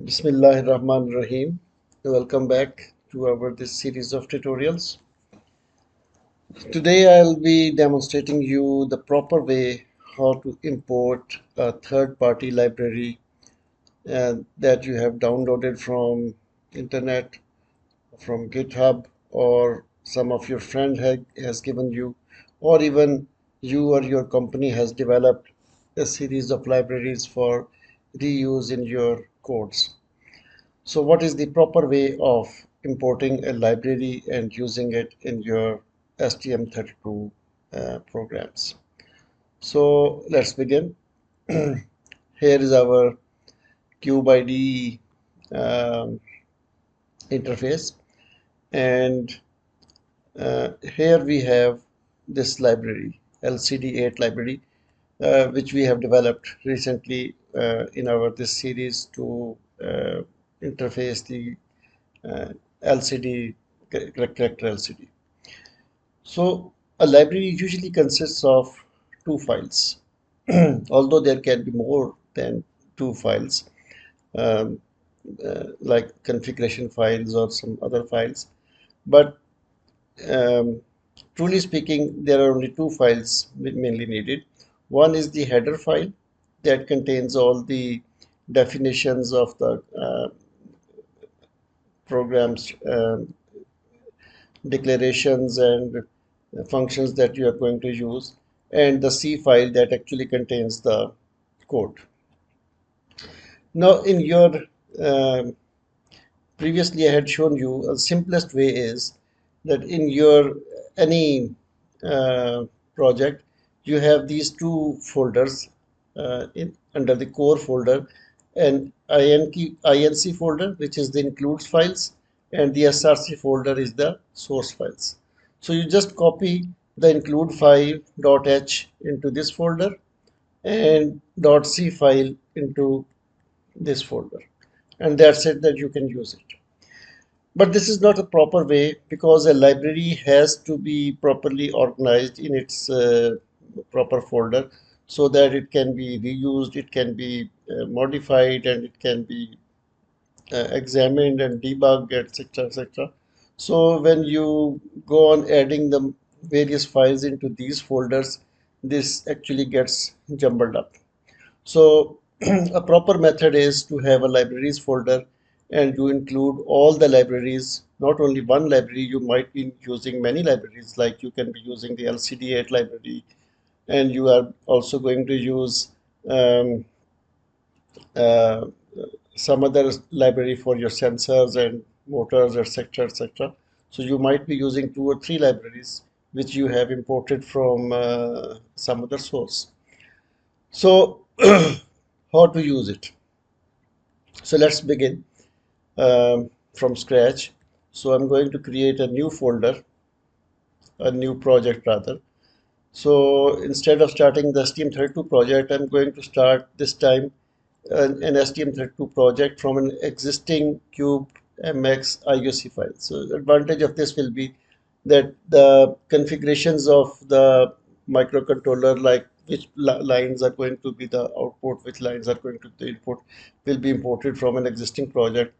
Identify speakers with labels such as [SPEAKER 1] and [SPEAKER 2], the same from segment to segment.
[SPEAKER 1] Bismillahirrahmanirrahim. Welcome back to our this series of tutorials. Today I'll be demonstrating you the proper way how to import a third-party library that you have downloaded from internet, from GitHub, or some of your friend has given you, or even you or your company has developed a series of libraries for reuse in your codes. So what is the proper way of importing a library and using it in your STM32 programs? So let's begin. Here is our CubeIDE um, interface, and here we have this library, LCD8 library, which we have developed recently in our this series to interface the LCD character LCD. So a library usually consists of two files, although there can be more than two files, um, like configuration files or some other files. But um, truly speaking, there are only two files mainly needed. One is the header file that contains all the definitions of the programs, declarations and functions that you are going to use, and the C file that actually contains the code. Now in your um previously I had shown you a simplest way is that in your any project you have these two folders under the core folder, and INC folder, which is the includes files, and the SRC folder is the source files. So you just copy the include file.h into this folder and .c file into this folder, and that's it, that you can use it. But this is not a proper way, because a library has to be properly organized in its proper folder so that it can be reused, it can be modified, and it can be examined and debugged, etc., etc. So when you go on adding the various files into these folders, this actually gets jumbled up. So a proper method is to have a libraries folder and to include all the libraries, not only one library. You might be using many libraries, like you can be using the LCD8 library, and you are also going to use um, uh, some other library for your sensors and motors, etc., etc. So you might be using two or three libraries which you have imported from some other source. So how to use it? So let's begin from scratch. So I'm going to create a new folder, a new project rather. So instead of starting the STM32 project, I'm going to start this time an STM32 project from an existing CubeMX IOC file. So the advantage of this will be that the configurations of the microcontroller, like which lines are going to be the output, which lines are going to be the input, will be imported from an existing project.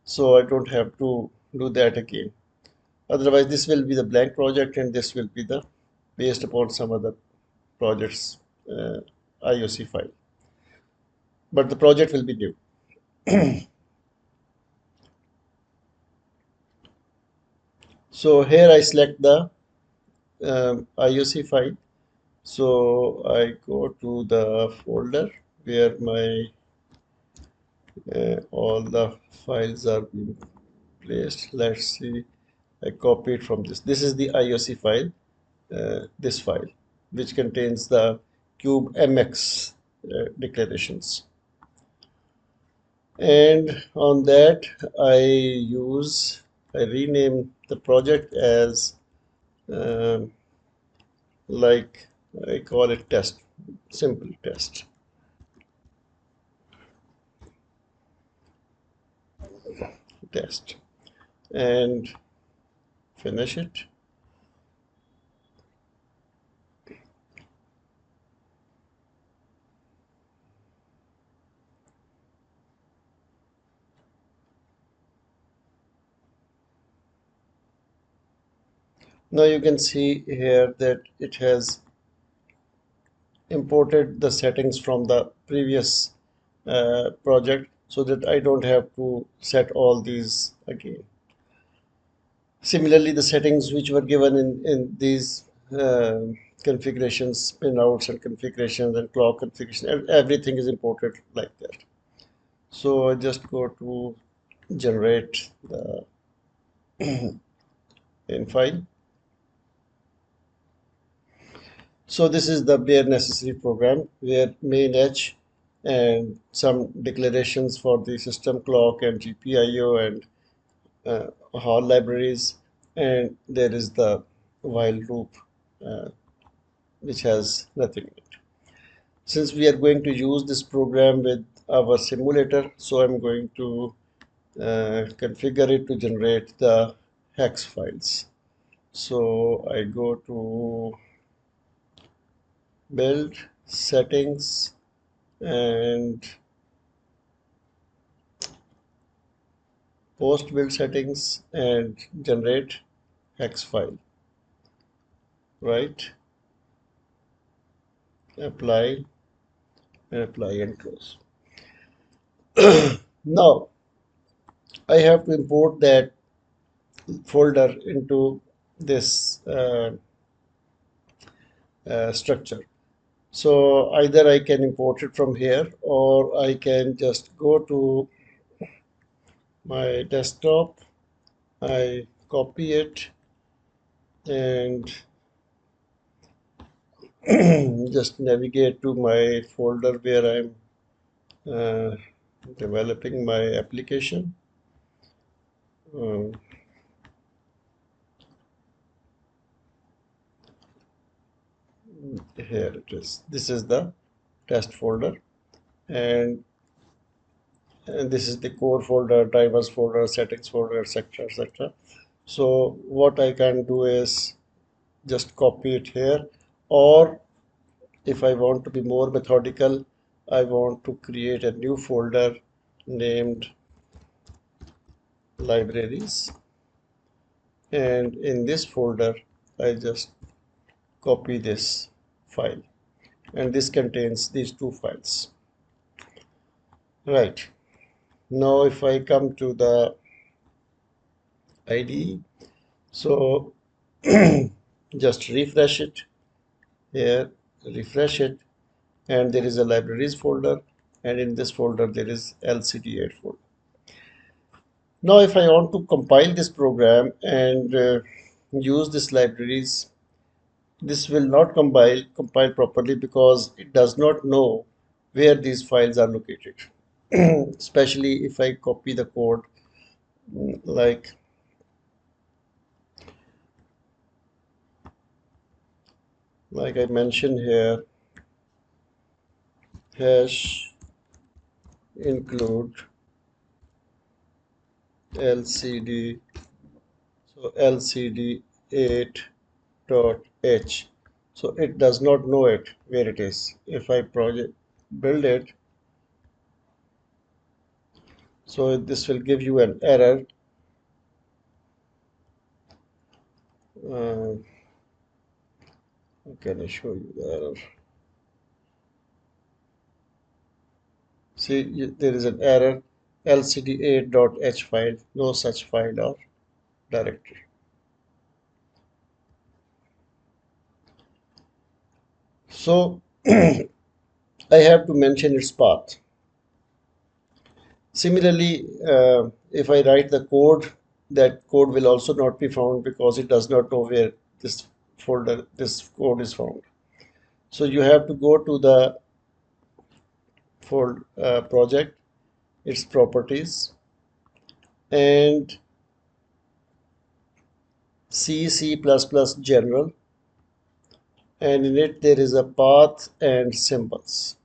[SPEAKER 1] So I don't have to do that again. Otherwise, this will be the blank project, and this will be the based upon some other project's uh, IOC file. But the project will be new. So here I select the IOC file. So I go to the folder where my all the files are being placed. Let's see. I copy it from this. This is the IOC file. This file, which contains the CubeMX declarations. And on that, I rename the project as um like I call it test, simple test, test, and finish it. Now you can see here that it has imported the settings from the previous project so that I don't have to set all these again. Similarly, the settings which were given in these configurations, pinouts and configurations and clock configuration, everything is imported like that. So I just go to generate the in file. So this is the bare necessary program where main H and some declarations for the system clock and GPIO and hall libraries, and there is the while loop uh, which has nothing in it. Since we are going to use this program with our simulator, so I'm going to configure it to generate the hex files. So I go to build settings and post build settings and generate hex file, right? Apply and apply and close. Now I have to import that folder into this structure. So either I can import it from here or I can just go to my desktop, I copy it and just navigate to my folder where I'm uh, developing my application. Um, Here it is. This is the test folder, and, and this is the core folder, drivers folder, settings folder, etc., etc. So what I can do is just copy it here, or if I want to be more methodical, I want to create a new folder named libraries, and in this folder I just copy this file, and this contains these two files. Right, now if I come to the IDE, so just refresh it here, refresh it, and there is a libraries folder, and in this folder there is LCD8 folder. Now if I want to compile this program and use this libraries, this will not compile properly because it does not know where these files are located. Especially if I copy the code like I mentioned here, hash include lcd, so lcd8.h, so it does not know it where it is. If I project build it, so this will give you an error. uh, can I show you the error? See, there is an error, lcd8.h file, no such file or directory. So I have to mention its path. Similarly, if I write the code, that code will also not be found because it does not know where this folder, this code is found. So you have to go to the project, its properties, and C++ general, and in it there is a path and symbols.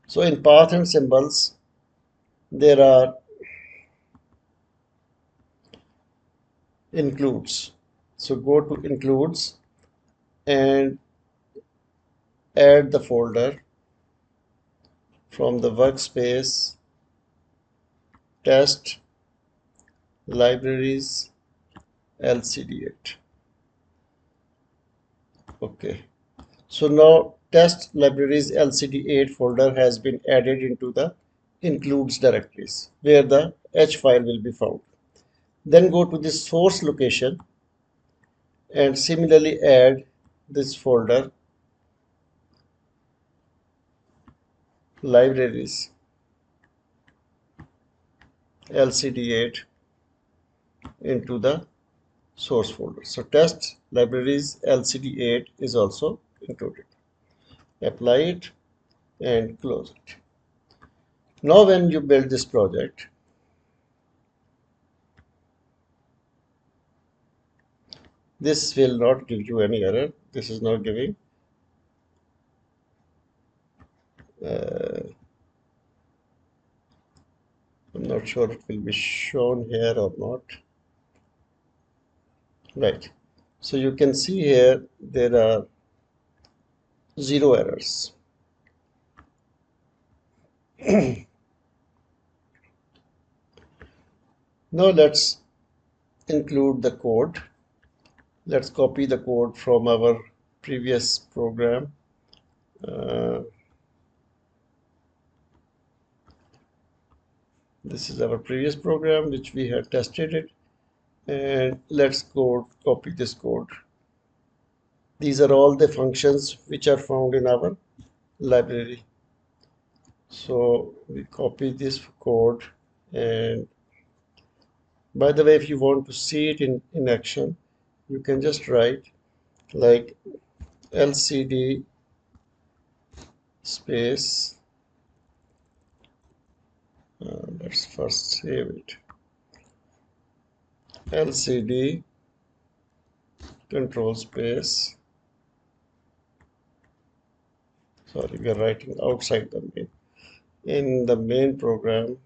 [SPEAKER 1] So in path and symbols, there are includes. So go to includes and add the folder from the workspace test libraries LCD8. Okay. So now test libraries LCD8 folder has been added into the includes directories where the H file will be found. Then go to the source location and similarly add this folder libraries LCD8 into the source folder. So test libraries LCD8 is also included. Apply it and close it. Now when you build this project, this will not give you any error. This is not giving I'm not sure it will be shown here or not. Right. So you can see here there are zero errors. Now let's include the code. Let's copy the code from our previous program. This is our previous program which we had tested it, and let's go copy this code. These are all the functions which are found in our library. So we copy this code, and by the way, if you want to see it in action, you can just write like LCD space. Let's first save it. LCD control space. Sorry, we are writing outside the main. In the main program,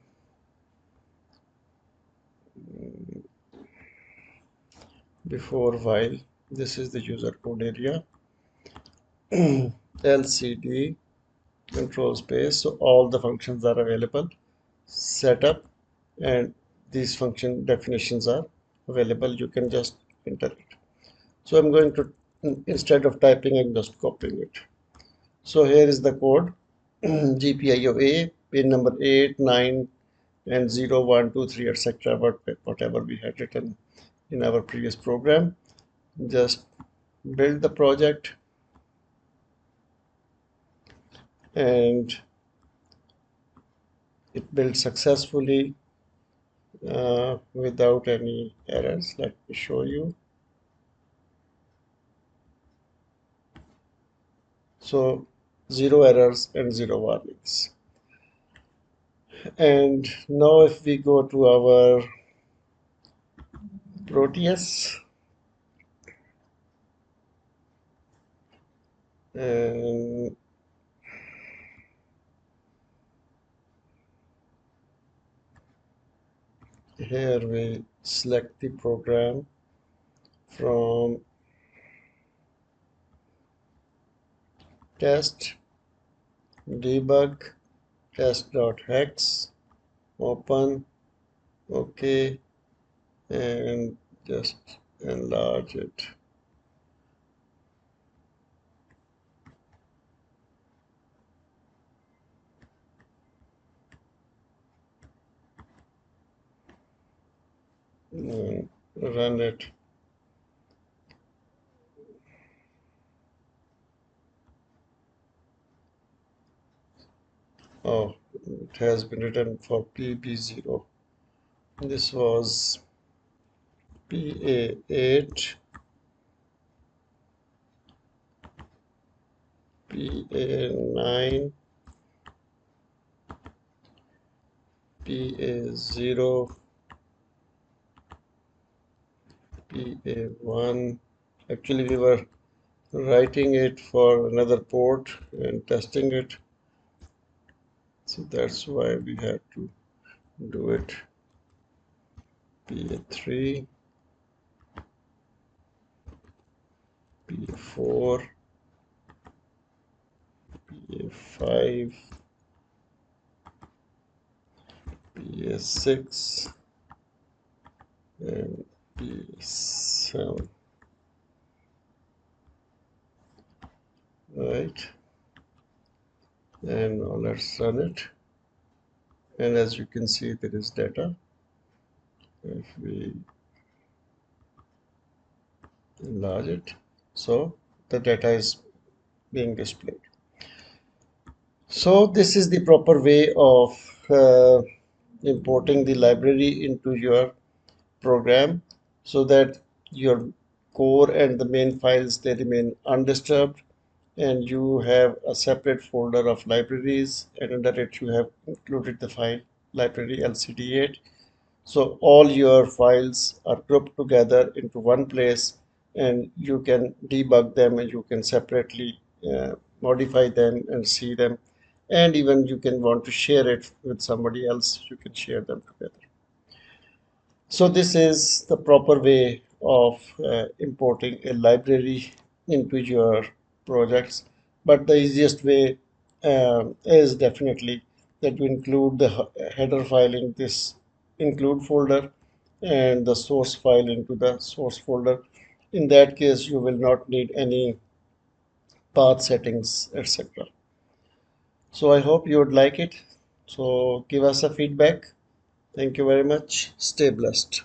[SPEAKER 1] before while, this is the user code area. LCD control space. So all the functions are available. Setup, and these function definitions are available. You can just enter it. So I'm going to, instead of typing, I'm just copying it. So here is the code. GPIO pin number 8, 9, and 0, 1, 2, 3, etc. Whatever we had written in our previous program. Just build the project, and it built successfully without any errors. Let me show you. So zero errors and zero warnings. And now if we go to our Proteus, and here we select the program from test, debug, test.hex, open, OK, and just enlarge it. And run it. Oh, it has been written for PB0. This was PA8, PA9, PA0, PA1. Actually, we were writing it for another port and testing it. So that's why we had to do it. PA3, PA4, PA5, PA6, and PA7. And now let's run it. And as you can see, there is data. If we enlarge it, so the data is being displayed. So this is the proper way of importing the library into your program, so that your core and the main files, they remain undisturbed, and you have a separate folder of libraries, and under it you have included the file library lcd8. So all your files are grouped together into one place, and you can debug them, and you can separately modify them and see them, and even you can want to share it with somebody else, you can share them together. So this is the proper way of importing a library into your projects. But the easiest way is definitely that you include the header file in this include folder and the source file into the source folder. In that case, you will not need any path settings, etc. So I hope you would like it. So give us a feedback. Thank you very much. Stay blessed.